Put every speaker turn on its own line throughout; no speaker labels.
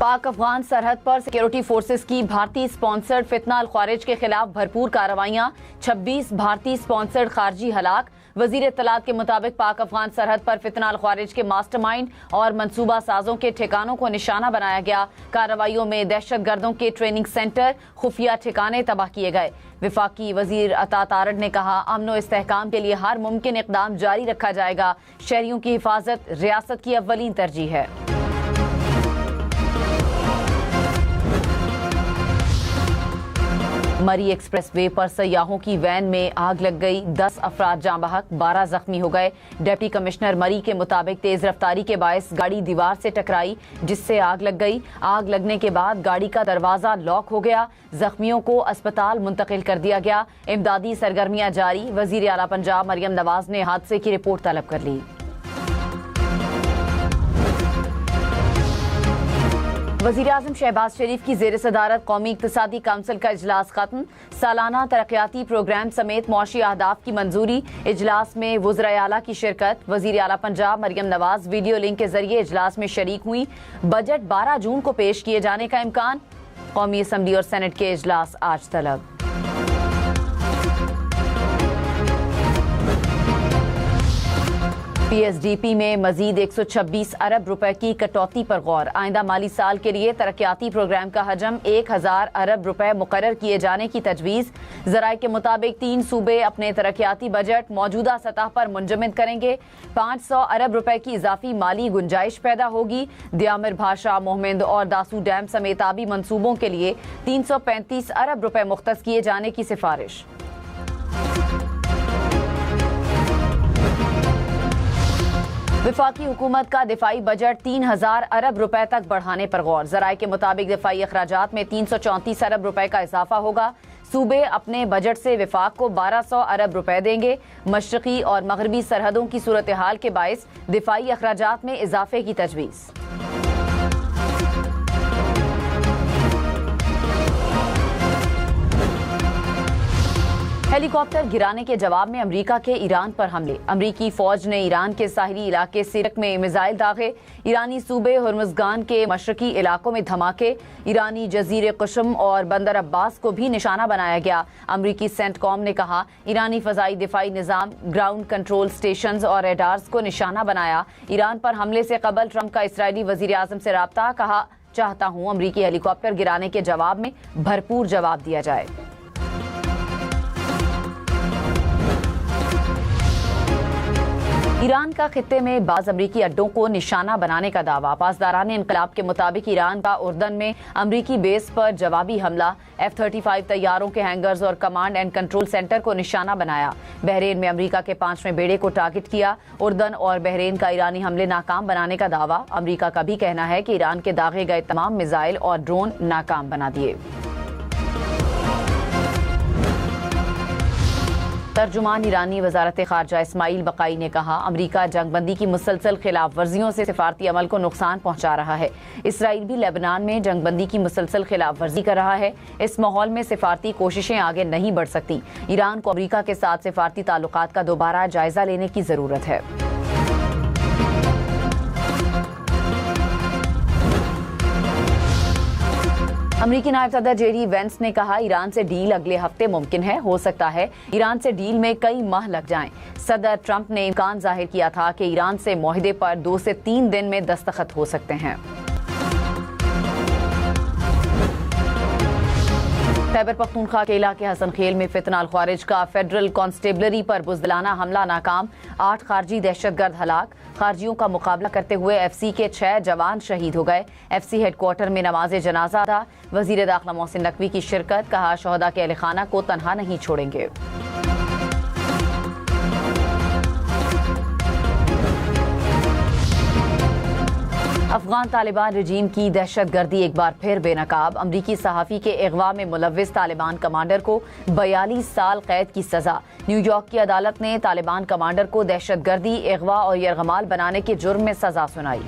पाक अफगान सरहद पर सिक्योरिटी फोर्सेस की भारतीय स्पॉन्सर्ड फितना अल ख्वारिज के खिलाफ भरपूर कार्रवाइयां, 26 भारतीय स्पॉन्सर्ड खारजी हलाक। वजीर इत्तलात के मुताबिक पाक अफगान सरहद पर फितना अल ख्वारिज के मास्टरमाइंड और मंसूबा साजों के ठिकानों को निशाना बनाया गया। कार्रवाइयों में दहशत गर्दों के ट्रेनिंग सेंटर, खुफिया ठिकाने तबाह किए गए। विफाकी वजीर अता तारड़ ने कहा, अमन व इस्तेहकाम के लिए हर मुमकिन इकदाम जारी रखा जाएगा। शहरियों की हिफाजत रियासत की अव्वलीन तरजीह है। मरी एक्सप्रेस वे पर सयाहों की वैन में आग लग गई, 10 अफराद जाँ बहक, 12 जख्मी हो गए। डिप्टी कमिश्नर मरी के मुताबिक तेज रफ्तारी के बायस गाड़ी दीवार से टकराई, जिससे आग लग गई। आग लगने के बाद गाड़ी का दरवाजा लॉक हो गया। जख्मियों को अस्पताल मुंतकिल कर दिया गया। इमदादी सरगर्मियां जारी। वजीर आला पंजाब मरियम नवाज ने हादसे की रिपोर्ट तलब कर ली। वज़ीर आज़म शहबाज शरीफ की ज़ेर सदारत कौमी इक़्तिसादी काउंसिल का इजलास खत्म। सालाना तरक्याती प्रोग्राम समेत मुआशी अहदाफ की मंजूरी। इजलास में वज़राए आला की शिरकत। वज़ीर आला पंजाब मरियम नवाज वीडियो लिंक के जरिए इजलास में शरीक हुई। बजट 12 जून को पेश किए जाने का इम्कान। कौमी असम्बली और सेनेट के इजलास आज तलब। PSDP में मजीद 126 अरब रुपए की कटौती पर गौर। आइंदा माली साल के लिए तरक्याती प्रोग्राम का हजम 1000 अरब रुपए मुकर्रर किए जाने की तजवीज़। ज़राए के मुताबिक 3 सूबे अपने तरक्याती बजट मौजूदा सतह पर मुंजमद करेंगे। 500 अरब रुपए की इजाफी माली गुंजाइश पैदा होगी। दियामिर भाषा, मोहम्मद और दासू डैम समेत आबी मंसूबों के लिए 335 अरब रुपए मुख्तस किए जाने की सिफारिश। विफाकी हुकूमत का दिफाई बजट 3000 अरब रुपए तक बढ़ाने पर गौर। ज़राए के मुताबिक दिफाई अखराजात में 334 अरब रुपए का इजाफा होगा। सूबे अपने बजट से विफाक को 1200 अरब रुपए देंगे। मशरकी और मगरबी सरहदों की सूरत हाल के बायस दिफाई अखराजात में इजाफे की तजवीज़। हेलीकॉप्टर गिराने के जवाब में अमेरिका के ईरान पर हमले। अमेरिकी फौज ने ईरान के साहिली इलाके सिरक में मिसाइल दागे। ईरानी सूबे हुर्मुज़गान के मशरकी इलाकों में धमाके। ईरानी जजीरे कुशम और बंदर अब्बास को भी निशाना बनाया गया। अमेरिकी सेंटकॉम ने कहा, ईरानी फ़ज़ाई दिफाई निज़ाम, ग्राउंड कंट्रोल स्टेशन और रेडार्स को निशाना बनाया। ईरान पर हमले से कबल ट्रंप का इसराइली वज़ीर आज़म से राब्ता। कहा, चाहता हूँ अमेरिकी हेलीकॉप्टर गिराने के जवाब में भरपूर जवाब दिया जाए। ईरान का खित्ते में बाज़ अमरीकी अड्डों को निशाना बनाने का दावा। पासदारान इनकलाब के मुताबिक ईरान का उर्दन में अमरीकी बेस पर जवाबी हमला। F-35 तैयारों के हैंगर्स और कमांड एंड कंट्रोल सेंटर को निशाना बनाया। बहरीन में अमरीका के 5वें बेड़े को टारगेट किया। उर्दन और बहरीन का ईरानी हमले नाकाम बनाने का दावा। अमरीका का भी कहना है कि ईरान के दागे गए तमाम मिसाइल और ड्रोन नाकाम बना दिए। तर्जुमान ईरानी वजारत खारजा इस्माइल बकाई ने कहा, अमरीका जंगबंदी की मुसलसल खिलाफ वर्जियों से सिफारती अमल को नुकसान पहुंचा रहा है। इसराइल भी लेबनान में जंगबंदी की मुसलसल खिलाफ वर्जी कर रहा है। इस माहौल में सिफारती कोशिशें आगे नहीं बढ़ सकती। ईरान को अमरीका के साथ सिफारती ताल्लुकात का दोबारा जायजा लेने की जरूरत है। अमरीकी नायब सदर जेडी वेंस ने कहा, ईरान से डील अगले हफ्ते मुमकिन है। हो सकता है ईरान से डील में कई माह लग जाएं। सदर ट्रंप ने इम्कान जाहिर किया था कि ईरान से मुआहदे पर 2 से 3 दिन में दस्तखत हो सकते हैं। खैबर पख्तूनख्वा के इलाके हसन खेल में फितना अल ख्वारिज का फेडरल कांस्टेबलरी पर बुज़दिलाना हमला नाकाम। 8 खारजी दहशतगर्द हलाक। खारजियों का मुकाबला करते हुए FC के 6 जवान शहीद हो गए। FC हेडक्वार्टर में नमाज जनाजा था। वजीर दाखिला मोहसिन नकवी की शिरकत। कहा, शहदा के अहले खाना को तनहा नहीं छोड़ेंगे। अफगान तालिबान रजीम की दहशतगर्दी एक बार फिर बेनकाब। अमरीकी सहाफ़ी के अगवा में मुलव्विस तालिबान कमांडर को 42 साल कैद की सजा। न्यूयॉर्क की अदालत ने तालिबान कमांडर को दहशतगर्दी, अगवा और यरगमाल बनाने के जुर्म में सजा सुनाई।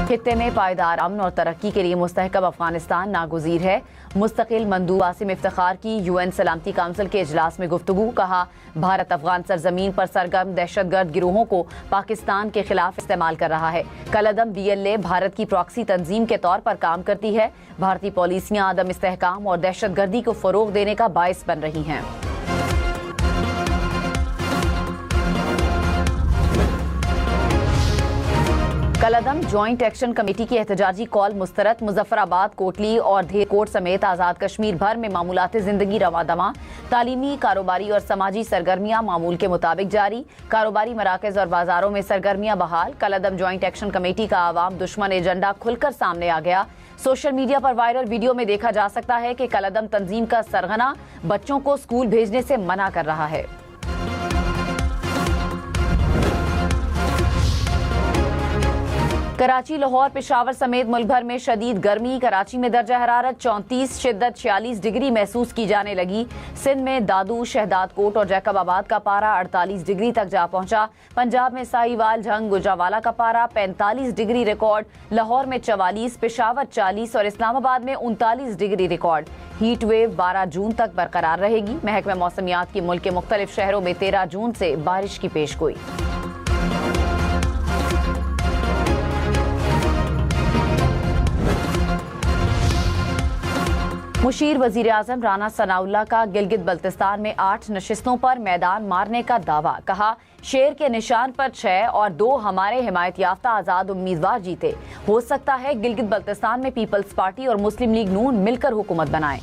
खित्ते में पायदार अमन और तरक्की के लिए मुस्तहकम अफगानिस्तान नागुज़ीर है। मुस्तकिल मंदूब आसिम इफ्तिखार की UN सलामती काउंसिल के इजलास में गुफ्तगू। कहा, भारत अफगान सरजमीन पर सरगर्म दहशतगर्द गिरोहों को पाकिस्तान के खिलाफ इस्तेमाल कर रहा है। कलअदम BLA भारत की प्रॉक्सी तंजीम के तौर पर काम करती है। भारतीय पॉलिसियां आदम इस्तेहकाम और दहशतगर्दी को फरोग देने का बायस बन रही हैं। कलअदम जॉइंट एक्शन कमेटी की एहतजाजी कॉल मुस्तरद। मुजफ्फराबाद, कोटली और धेरकोट समेत आज़ाद कश्मीर भर में मामूलाती जिंदगी रवादमा। तालीमी, कारोबारी और समाजी सरगर्मियां मामूल के मुताबिक जारी। कारोबारी मराकज और बाजारों में सरगर्मियां बहाल। कलअदम जॉइंट एक्शन कमेटी का आवाम दुश्मन एजेंडा खुलकर सामने आ गया। सोशल मीडिया पर वायरल वीडियो में देखा जा सकता है कि कलअदम तंजीम का सरगना बच्चों को स्कूल भेजने से मना कर रहा है। कराची, लाहौर, पेशावर समेत मुल्क भर में शदीद गर्मी। कराची में दर्जा हरारत 34, शिद्दत 46 डिग्री महसूस की जाने लगी। सिंध में दादू, शहदादकोट और जैकबाबाद का पारा 48 डिग्री तक जा पहुंचा। पंजाब में साहिवाल, झंग, गुजरावाला का पारा 45 डिग्री रिकॉर्ड। लाहौर में 44, पेशावर 40 और इस्लामाबाद में 39 डिग्री रिकॉर्ड। हीट वेव 12 जून तक बरकरार रहेगी। महकमा मौसमियात की मुल्क के मुख्तलिफ शहरों में 13 जून से बारिश की पेशगोई। मुशीर वजीर आजम राना सनाउल्लाह का गिलगित बल्तिस्तान में 8 नशिस्तों पर मैदान मारने का दावा। कहा, शेर के निशान पर 6 और 2 हमारे हिमायत याफ्ता आजाद उम्मीदवार जीते। हो सकता है गिलगित बल्तिस्तान में पीपल्स पार्टी और मुस्लिम लीग नून मिलकर हुकूमत बनाएं।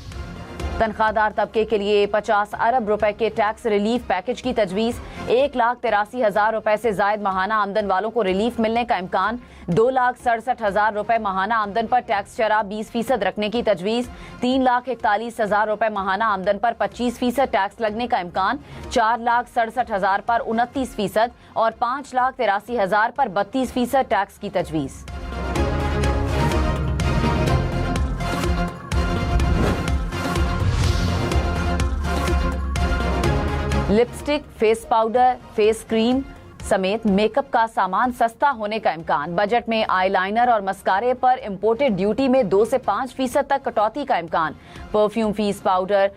तनख्वाहदार तबके के लिए 50 अरब रुपए के टैक्स रिलीफ पैकेज की तजवीज़। 1,83,000 रुपए से जायद माहाना आमदन वालों को रिलीफ मिलने का इम्कान। 2,67,000 रुपए माहाना आमदन पर टैक्स शरह 20% रखने की तजवीज़। 3,41,000 रुपए माहाना आमदन पर 25% टैक्स लगने का इम्कान। 4,67,000 पर 29% और 5,83,000 पर 32% टैक्स की तजवीज़। Lipstick, face powder, face cream समेत मेकअप का सामान सस्ता होने का इम्कान। बजट में आईलाइनर और मस्कारे पर इंपोर्टेड ड्यूटी में 2 से 5% तक कटौती का इम्कान। Perfume, face powder,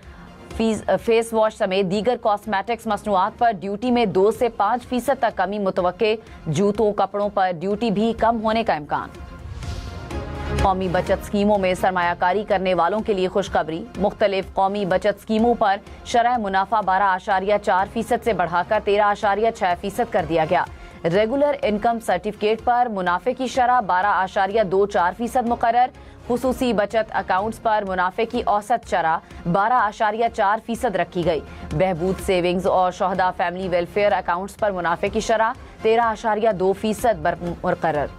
face wash समेत दीगर कॉस्मेटिक्स मसनूआत पर ड्यूटी में 2 से 5% तक कमी मुतवक्के। जूतों, कपड़ों पर ड्यूटी भी कम होने का इम्कान। कौमी बचत स्कीमों में सरमायाकारी करने वालों के लिए खुशखबरी। मुख्तलिफ कौमी बचत स्कीमों पर शरह मुनाफा 12.4% से बढ़ाकर 13.6% कर दिया गया। रेगुलर इनकम सर्टिफिकेट पर मुनाफे की शरह 12.24% मुकर्रर। खुसूसी बचत अकाउंट्स पर मुनाफे की औसत शरह 12.4% रखी गई। बहबूद सेविंग्स और शोहदा फैमिली वेलफेयर अकाउंट्स पर मुनाफे की शरह 13.2% मुकर्रर।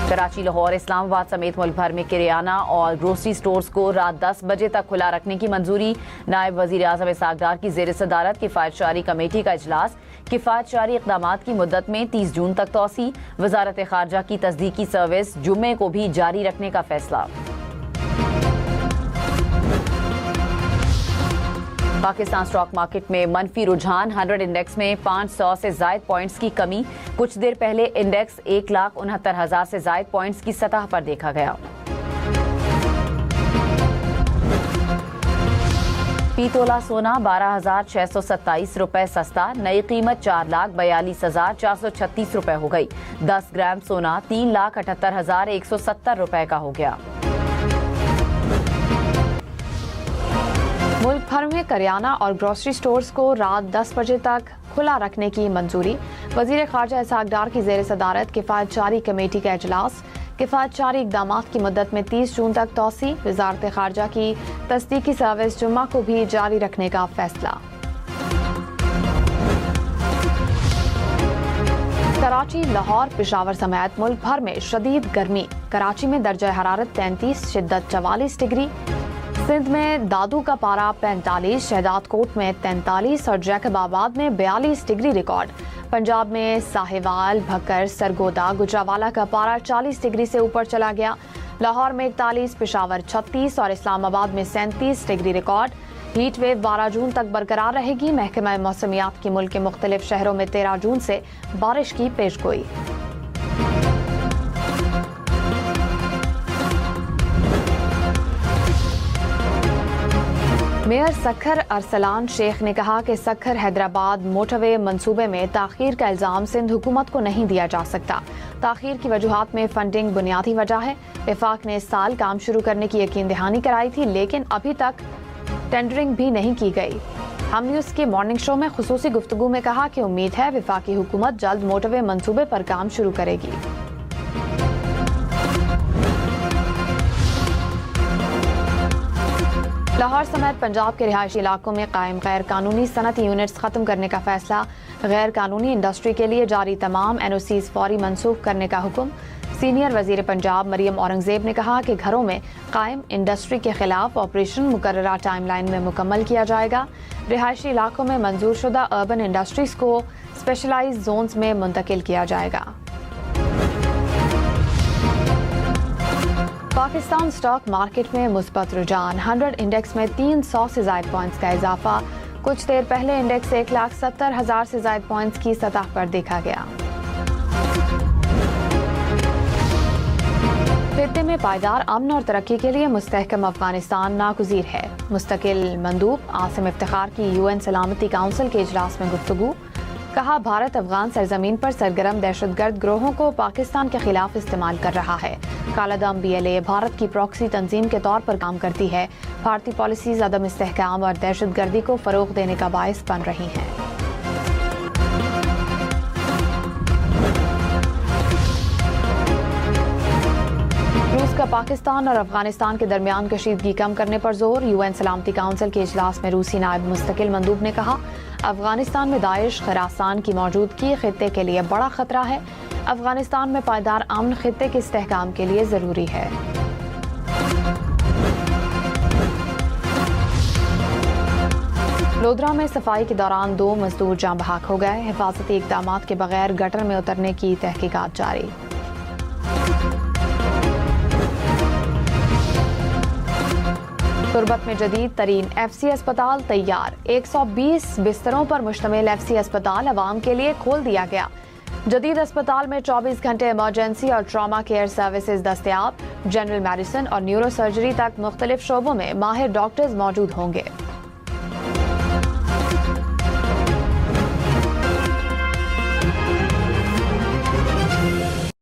कराची, लाहौर, इस्लामाबाद समेत मुल्क भर में किराना और ग्रोसरी स्टोर्स को रात 10 बजे तक खुला रखने की मंजूरी। नायब वजीर आजम इसहाक डार की ज़ेर सदारत किफ़ायत जारी कमेटी का इजलास। किफ़ायत जारी इक़दामात की मुद्दत में 30 जून तक तौसी। वजारत खारजा की तस्दीकी सर्विस जुम्मे को भी जारी रखने का फैसला। पाकिस्तान स्टॉक मार्केट में मनफी रुझान। 100 इंडेक्स में 500 से जायद पॉइंट्स की कमी। कुछ देर पहले इंडेक्स 1,69,000 से जायद पॉइंट्स की सतह पर देखा गया। पीतोला सोना 12,627 रुपए सस्ता। नई कीमत 4,42,436 रुपए हो गई। 10 ग्राम सोना 3,78,170 रुपए का हो गया।
मुल्क भर में करियाना और ग्रोसरी स्टोर्स को रात 10 बजे तक खुला रखने की मंजूरी। वजीर खारजा इसहाक डार की ज़ेर सदारत किफ़ायत जारी कमेटी का इजलास। किफ़ायत जारी इक़दामात की मुद्दत में 30 जून तक तौसी। वजारत खारजा की तस्दीकी सर्विस जुम्मा को भी जारी रखने का फैसला। कराची, लाहौर, पेशावर समेत मुल्क भर में शदीद गर्मी। कराची में दर्जा हरारत 33, शिद्दत 44 डिग्री। सिंध में दादू का पारा 45, शहदादकोट में 43 और जैकबाबाद में 42 डिग्री रिकॉर्ड। पंजाब में साहिवाल, भक्कर, सरगोदा, गुजरावाला का पारा 40 डिग्री से ऊपर चला गया। लाहौर में 41, पेशावर 36 और इस्लामाबाद में 37 डिग्री रिकॉर्ड। हीट वेव 12 जून तक बरकरार रहेगी। महकमा मौसमियात की मुल्क के मुख्तलिफ शहरों में 13 जून से बारिश की पेशगोई। मेयर सक्खर अरसलान शेख ने कहा कि सक्खर हैदराबाद मोटरवे मंसूबे में ताखीर का इल्जाम सिंध हुकूमत को नहीं दिया जा सकता। ताखीर की वजूहात में फंडिंग बुनियादी वजह है। वफाक ने इस साल काम शुरू करने की यकीन दहानी कराई थी, लेकिन अभी तक टेंडरिंग भी नहीं की गई। हमने उसके मॉर्निंग शो में खुसूसी गुफ्तगू में कहा कि उम्मीद है वफाकी हुकूमत जल्द मोटरवे मंसूबे पर काम शुरू करेगी। लाहौर समेत पंजाब के रिहायशी इलाकों में कायम गैर कानूनी सनती यूनिट्स खत्म करने का फैसला। गैर कानूनी इंडस्ट्री के लिए जारी तमाम NOCs फौरी मनसूख करने का हुक्म। सीनियर वजीर पंजाब मरियम औरंगजेब ने कहा कि घरों में कायम इंडस्ट्री के खिलाफ ऑपरेशन मुकर्ररा टाइमलाइन में मुकम्मल किया जाएगा। रिहायशी इलाकों में मंजूर शुदा अर्बन इंडस्ट्रीज को स्पेशलाइज्ड जोन्स में मुंतकिल किया जाएगा। पाकिस्तान स्टॉक मार्केट में मुस्बत रुझान। 100 इंडेक्स में 300 से ज्यादा पॉइंट्स का इजाफा। कुछ देर पहले इंडेक्स 1,70,000 से ज्यादा पॉइंट्स की सतह पर देखा गया। खित्ते में पायदार अमन और तरक्की के लिए मुस्तहकम अफगानिस्तान नागुज़ीर है। मुस्तकिल मंदूब आसिम इफ्तिखार की UN सलामती काउंसिल के इजलास में गुफ्तगू। कहा, भारत अफगान सरजमीन पर सरगर्म दहशतगर्द ग्रोहों को पाकिस्तान के खिलाफ इस्तेमाल कर रहा है। कालादम BLA भारत की प्रॉक्सी तंजीम के तौर पर काम करती है। भारतीय पॉलिसीज अदम इस्तेहकाम और दहशतगर्दी को फरोग देने का बायस बन रही हैं। रूस का पाकिस्तान और अफगानिस्तान के दरमियान कशीदगी कम करने पर जोर। UN सलामती काउंसिल के इजलास में रूसी नायब मुस्तकिल मंदूब ने कहा, अफगानिस्तान में दाइश खरासान की मौजूदगी खित्ते के लिए बड़ा खतरा है। अफगानिस्तान में पायदार अमन खित्ते के इस्तेहकाम के लिए जरूरी है। लोधरा में सफाई के दौरान 2 मजदूर जाँ बहक हो गए। हिफाजती इकदाम के बगैर गटर में उतरने की तहकीकात जारी। तुर्बत में जदीद तरीन FC अस्पताल तैयार। 120 बिस्तरों पर मुश्तमिल FC अस्पताल अवाम के लिए खोल दिया गया। जदीद अस्पताल में 24 घंटे इमरजेंसी और ट्रॉमा केयर सर्विसेज दस्तयाब। जनरल मेडिसिन और न्यूरो सर्जरी तक मुख्तलिफ शोबों में माहिर डॉक्टर्स मौजूद होंगे।